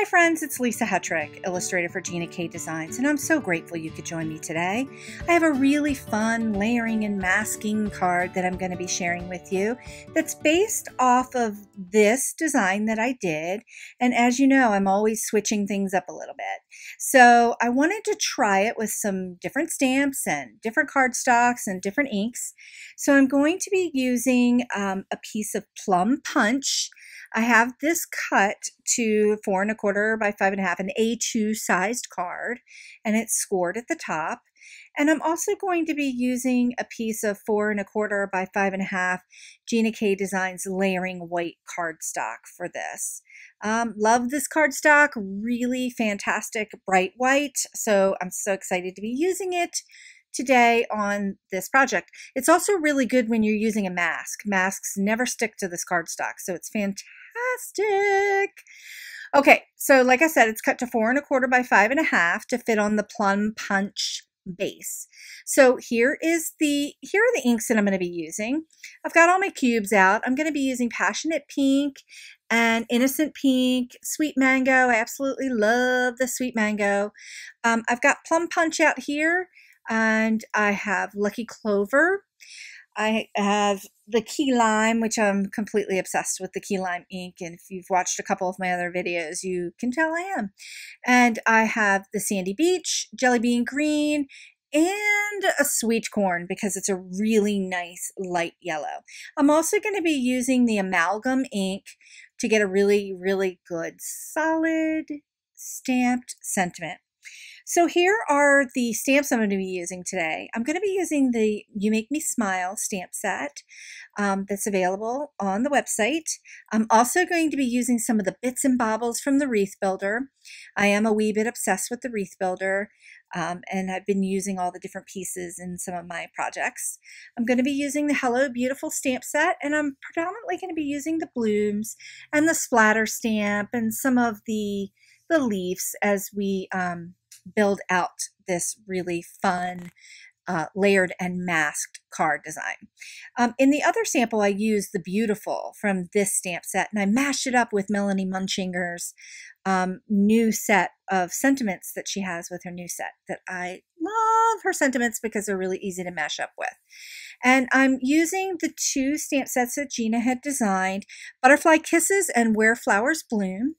Hi friends, it's Lisa Hetrick, illustrator for Gina K Designs, and I'm so grateful you could join me today. I have a really fun layering and masking card that I'm going to be sharing with you that's based off of this design that I did, and as you know, I'm always switching things up a little bit. So I wanted to try it with some different stamps and different cardstocks and different inks. So I'm going to be using a piece of Plum punch. I have this cut to 4 1/4 by 5 1/2, an A2 sized card, and it's scored at the top. And I'm also going to be using a piece of 4 1/4 by 5 1/2 Gina K Designs layering white cardstock for this. Love this cardstock, really fantastic bright white, so I'm so excited to be using it today on this project. It's also really good when you're using a mask. Masks never stick to this cardstock, so it's fantastic. Okay, so like I said, it's cut to 4 1/4 by 5 1/2 to fit on the Plum punch base. So here are the inks that I'm going to be using. I've got all my cubes out. I'm going to be using Passionate Pink and Innocent Pink, Sweet Mango. I absolutely love the Sweet Mango. I've got Plum punch out here, and I have Lucky Clover. I have the Key Lime, which I'm completely obsessed with the Key Lime ink, and if you've watched a couple of my other videos, you can tell I am. And I have the Sandy Beach, Jelly Bean Green, and a Sweet Corn because it's a really nice light yellow. I'm also going to be using the Amalgam ink to get a really, really good solid stamped sentiment. So here are the stamps I'm going to be using today. I'm going to be using the You Make Me Smile stamp set that's available on the website. I'm also going to be using some of the bits and baubles from the Wreath Builder. I am a wee bit obsessed with the Wreath Builder, and I've been using all the different pieces in some of my projects. I'm going to be using the Hello Beautiful stamp set, and I'm predominantly going to be using the blooms and the splatter stamp and some of the leaves as we build out this really fun layered and masked card design. In the other sample, I used the Beautiful from this stamp set, and I mashed it up with Melanie Munchinger's new set of sentiments that she has with her new set. That I love her sentiments because they're really easy to mash up with. And I'm using the two stamp sets that Gina had designed, Butterfly Kisses and Where Flowers Bloom,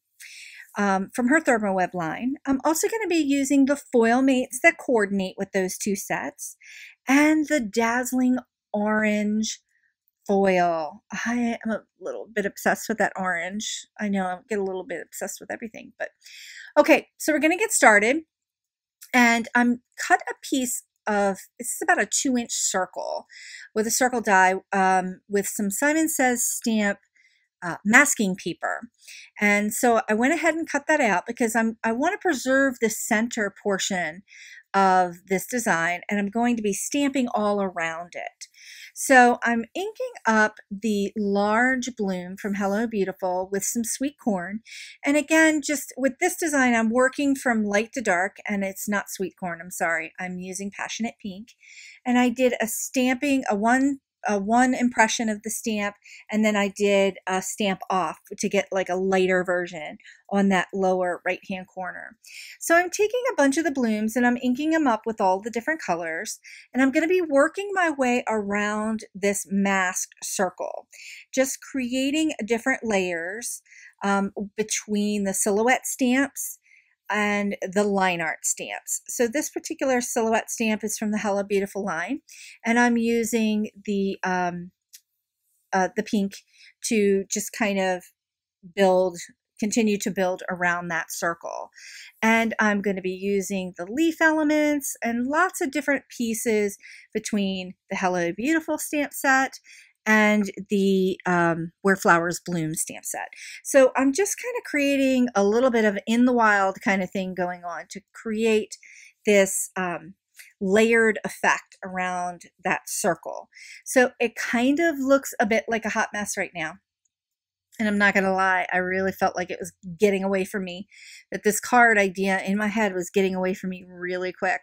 from her Thermoweb line. I'm also going to be using the foil mates that coordinate with those two sets and the Dazzling Orange foil. I am a little bit obsessed with that orange. I know I get a little bit obsessed with everything, but okay, so we're going to get started. And I'm cut a piece of, this is about a 2-inch circle with a circle die with some Simon Says stamp masking paper. And so I went ahead and cut that out because I want to preserve the center portion of this design, and I'm going to be stamping all around it. So I'm inking up the large bloom from Hello Beautiful with some Sweet Corn. And again, just with this design, I'm working from light to dark, and it's not Sweet Corn, I'm sorry. I'm using Passionate Pink. And I did a stamping, a one impression of the stamp, and then I did a stamp off to get like a lighter version on that lower right hand corner. So I'm taking a bunch of the blooms and I'm inking them up with all the different colors, and I'm going to be working my way around this masked circle, just creating different layers between the silhouette stamps and the line art stamps. So this particular silhouette stamp is from the Hello Beautiful line, and I'm using the pink to just kind of continue to build around that circle. And I'm going to be using the leaf elements and lots of different pieces between the Hello Beautiful stamp set and the Where Flowers Bloom stamp set. So I'm just kind of creating a little bit of in the wild kind of thing going on to create this layered effect around that circle. So it kind of looks a bit like a hot mess right now. And I'm not going to lie, I really felt like it was getting away from me, that this card idea in my head was getting away from me really quick.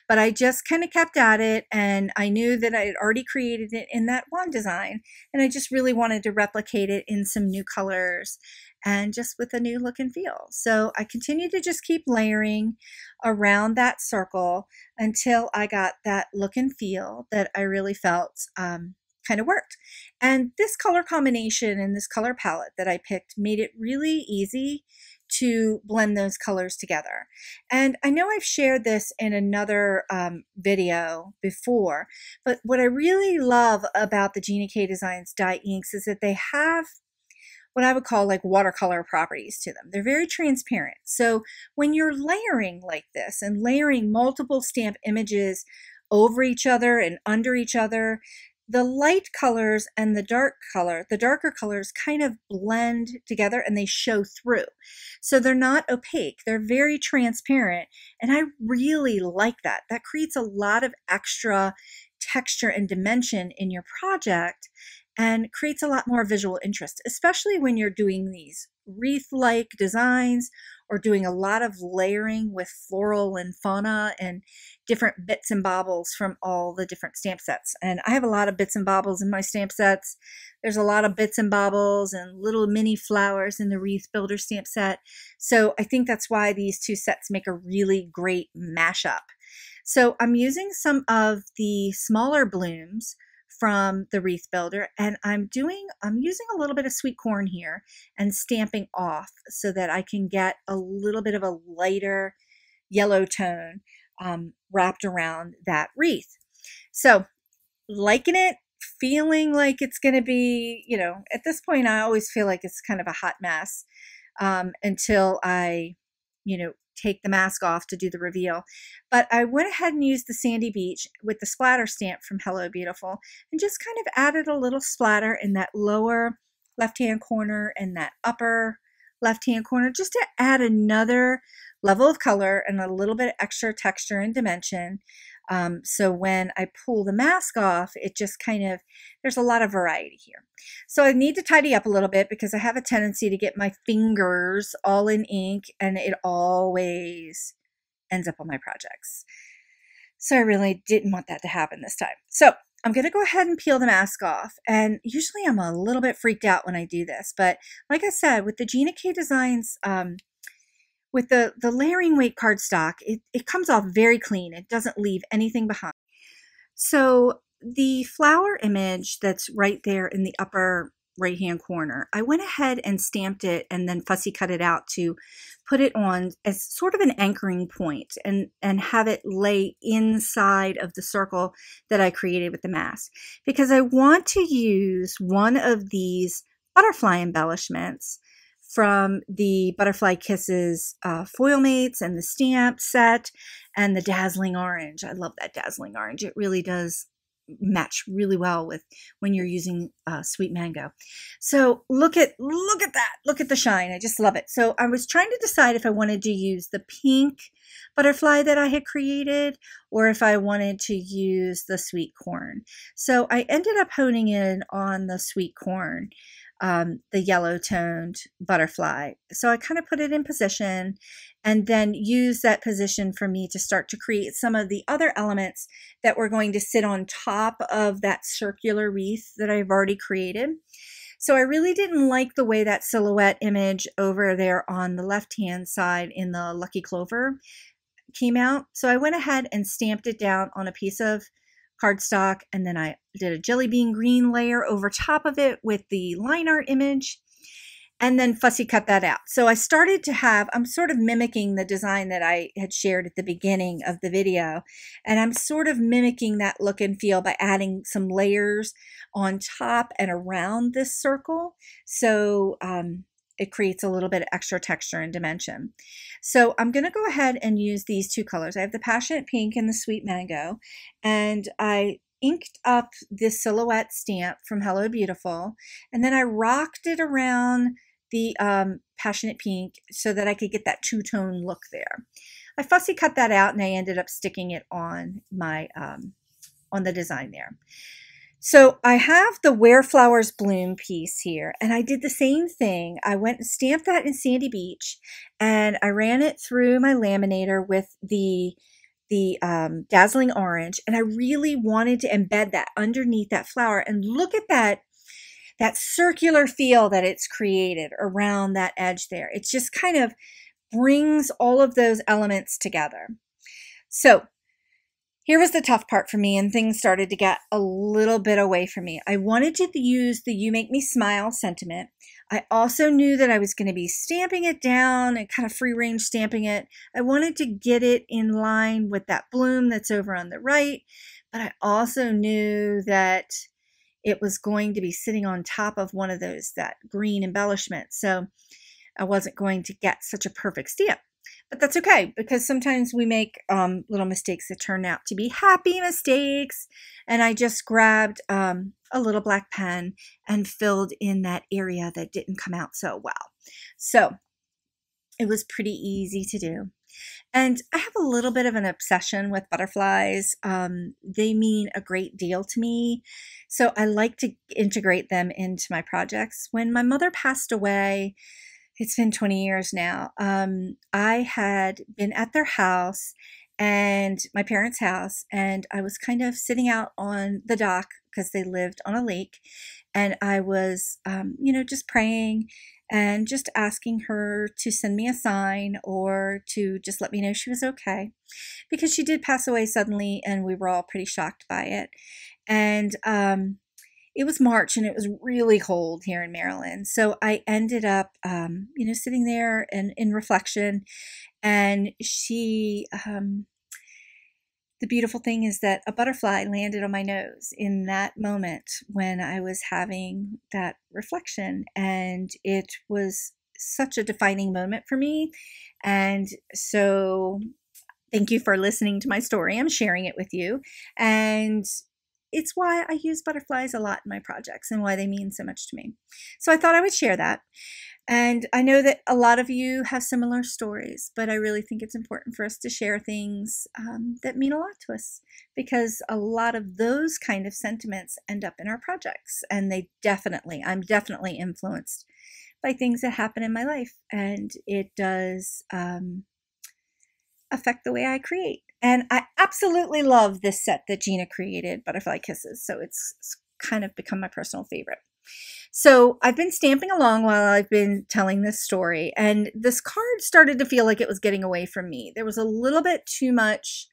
But I just kind of kept at it, and I knew that I had already created it in that one design, and I just really wanted to replicate it in some new colors and just with a new look and feel. So I continued to just keep layering around that circle until I got that look and feel that I really felt kind of worked. And this color combination and this color palette that I picked made it really easy to blend those colors together. And I know I've shared this in another video before, but what I really love about the Gina K Designs dye inks is that they have what I would call like watercolor properties to them. They're very transparent. So when you're layering like this and layering multiple stamp images over each other and under each other, the light colors and the darker colors kind of blend together and they show through. So they're not opaque, they're very transparent. And I really like that. That creates a lot of extra texture and dimension in your project and creates a lot more visual interest, especially when you're doing these wreath-like designs or doing a lot of layering with floral and fauna and different bits and baubles from all the different stamp sets. And I have a lot of bits and baubles in my stamp sets. There's a lot of bits and baubles and little mini flowers in the Wreath Builder stamp set. So I think that's why these two sets make a really great mashup. So I'm using some of the smaller blooms from the Wreath Builder, and I'm using a little bit of sweet corn here and stamping off so that I can get a little bit of a lighter yellow tone wrapped around that wreath. So liking it, feeling like it's going to be, you know, at this point I always feel like it's kind of a hot mess until I, you know, take the mask off to do the reveal. But I went ahead and used the Sandy Beach with the splatter stamp from Hello Beautiful and just kind of added a little splatter in that lower left-hand corner and that upper left-hand corner just to add another level of color and a little bit of extra texture and dimension. So when I pull the mask off, it just kind of, there's a lot of variety here. So I need to tidy up a little bit because I have a tendency to get my fingers all in ink and it always ends up on my projects. So I really didn't want that to happen this time. So I'm going to go ahead and peel the mask off. And usually I'm a little bit freaked out when I do this. But like I said, with the Gina K Designs, with the layering weight cardstock, it comes off very clean. It doesn't leave anything behind. So the flower image that's right there in the upper right hand corner, I went ahead and stamped it and then fussy cut it out to put it on as sort of an anchoring point and have it lay inside of the circle that I created with the mask, because I want to use one of these butterfly embellishments from the Butterfly Kisses foil mates and the stamp set and the Dazzling Orange. I love that Dazzling Orange. It really does match really well with when you're using sweet mango. So look at that. Look at the shine. I just love it. So I was trying to decide if I wanted to use the pink butterfly that I had created or if I wanted to use the sweet corn. So I ended up honing in on the sweet corn, the yellow toned butterfly. So I kind of put it in position and then use that position for me to start to create some of the other elements that were going to sit on top of that circular wreath that I've already created. So I really didn't like the way that silhouette image over there on the left-hand side in the Lucky Clover came out. So I went ahead and stamped it down on a piece of cardstock, and then I did a jelly bean green layer over top of it with the line art image, and then fussy cut that out. So I started to have, I'm sort of mimicking the design that I had shared at the beginning of the video, and I'm sort of mimicking that look and feel by adding some layers on top and around this circle. So it creates a little bit of extra texture and dimension. So I'm going to go ahead and use these two colors. I have the Passionate Pink and the Sweet Mango, and I inked up this silhouette stamp from Hello Beautiful, and then I rocked it around the Passionate Pink so that I could get that two-tone look there. I fussy cut that out and I ended up sticking it on my on the design there. So I have the Where Flowers Bloom piece here, and I did the same thing. I went and stamped that in Sandy Beach, and I ran it through my laminator with the Dazzling Orange, and I really wanted to embed that underneath that flower. And look at that that circular feel that it's created around that edge there. It just kind of brings all of those elements together. So here was the tough part for me, and things started to get a little bit away from me. I wanted to use the You Make Me Smile sentiment. I also knew that I was going to be stamping it down and kind of free range stamping it. I wanted to get it in line with that bloom that's over on the right, but I also knew that it was going to be sitting on top of one of those, that green embellishment. So I wasn't going to get such a perfect stamp. But that's okay, because sometimes we make little mistakes that turn out to be happy mistakes. And I just grabbed a little black pen and filled in that area that didn't come out so well. So it was pretty easy to do. And I have a little bit of an obsession with butterflies. They mean a great deal to me. So I like to integrate them into my projects. When my mother passed away, it's been 20 years now. I had been at their house, and my parents' house, and I was kind of sitting out on the dock because they lived on a lake, and I was, just praying and just asking her to send me a sign or to just let me know she was okay, because she did pass away suddenly, and we were all pretty shocked by it. And it was March, and it was really cold here in Maryland. So I ended up, sitting there and in reflection. And she, the beautiful thing is that a butterfly landed on my nose in that moment when I was having that reflection. And it was such a defining moment for me. And so thank you for listening to my story. I'm sharing it with you. And it's why I use butterflies a lot in my projects and why they mean so much to me. So I thought I would share that. And I know that a lot of you have similar stories, but I really think it's important for us to share things that mean a lot to us, because a lot of those kind of sentiments end up in our projects. And I'm definitely influenced by things that happen in my life. And it does affect the way I create. And I absolutely love this set that Gina created, Butterfly Kisses. So it's kind of become my personal favorite. So I've been stamping along while I've been telling this story, and this card started to feel like it was getting away from me. There was a little bit too much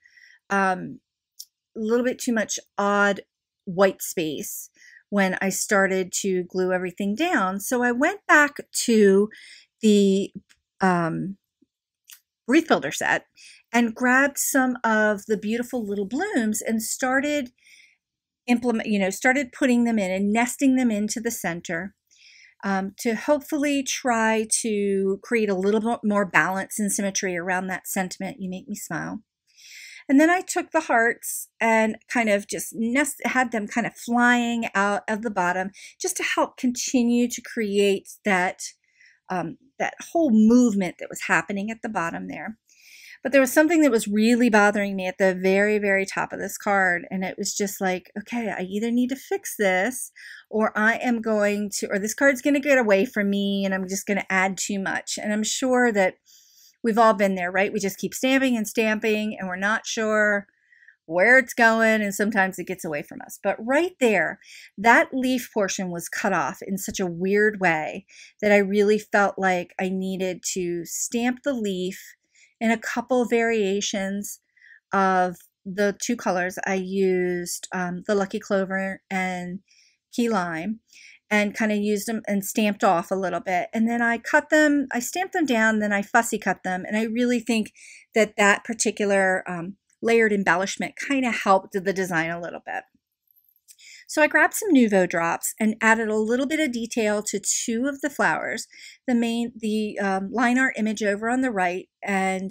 odd white space when I started to glue everything down. So I went back to the wreath builder set and grabbed some of the beautiful little blooms and started putting them in and nesting them into the center to hopefully try to create a little bit more balance and symmetry around that sentiment, You Make Me Smile. And then I took the hearts and kind of just had them kind of flying out of the bottom just to help continue to create that whole movement that was happening at the bottom there. But there was something that was really bothering me at the very, very top of this card. And it was just like, okay, I either need to fix this, or this card's going to get away from me and I'm just going to add too much. And I'm sure that we've all been there, right? We just keep stamping and stamping and we're not sure where it's going, and sometimes it gets away from us. But right there, that leaf portion was cut off in such a weird way that I really felt like I needed to stamp the leaf in a couple variations of the two colors. I used the Lucky Clover and Key Lime, and kind of used them and stamped off a little bit. And then I stamped them down, then I fussy cut them. And I really think that that particular layered embellishment kind of helped the design a little bit. So I grabbed some Nuvo drops and added a little bit of detail to two of the flowers, the line art image over on the right and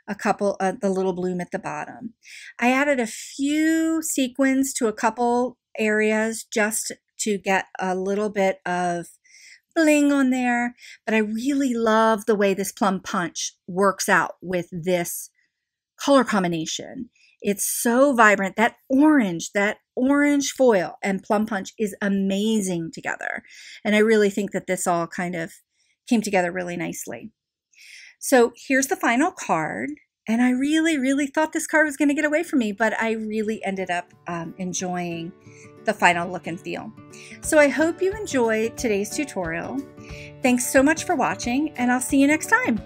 a couple of the little bloom at the bottom. I added a few sequins to a couple areas just to get a little bit of bling on there, but I really love the way this Plum Punch works out with this color combination. It's so vibrant. That orange foil and Plum Punch is amazing together. And I really think that this all kind of came together really nicely. So here's the final card. And I really thought this card was going to get away from me, but I really ended up enjoying the final look and feel. So I hope you enjoyed today's tutorial. Thanks so much for watching, and I'll see you next time.